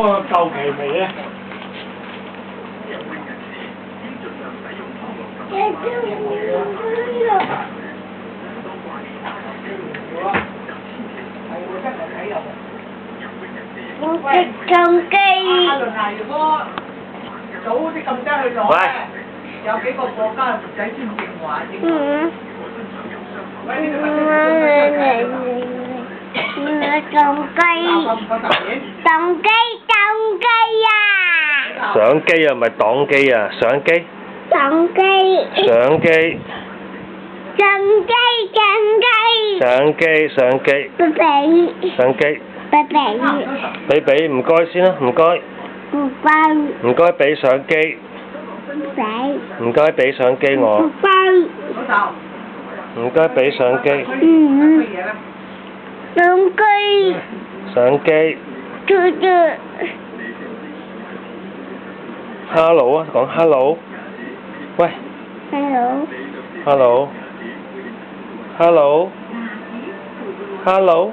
夠期未咧？我食撳機。阿倫啊，如果早啲撳雞去攞咧，有幾個國家唔使簽證話點？喂，呢個撳機啊！相機啊，唔係擋機啊，相機。相機。相機。相機。相機。比比。相機。比比。比比，唔該先啦，唔該。唔該。唔該俾相機。俾。唔該俾相機我。唔該。唔該俾相機。相機。相機。嘟嘟。Hello 啊，講 hello。喂。Hello。Hello。Hello。Hello。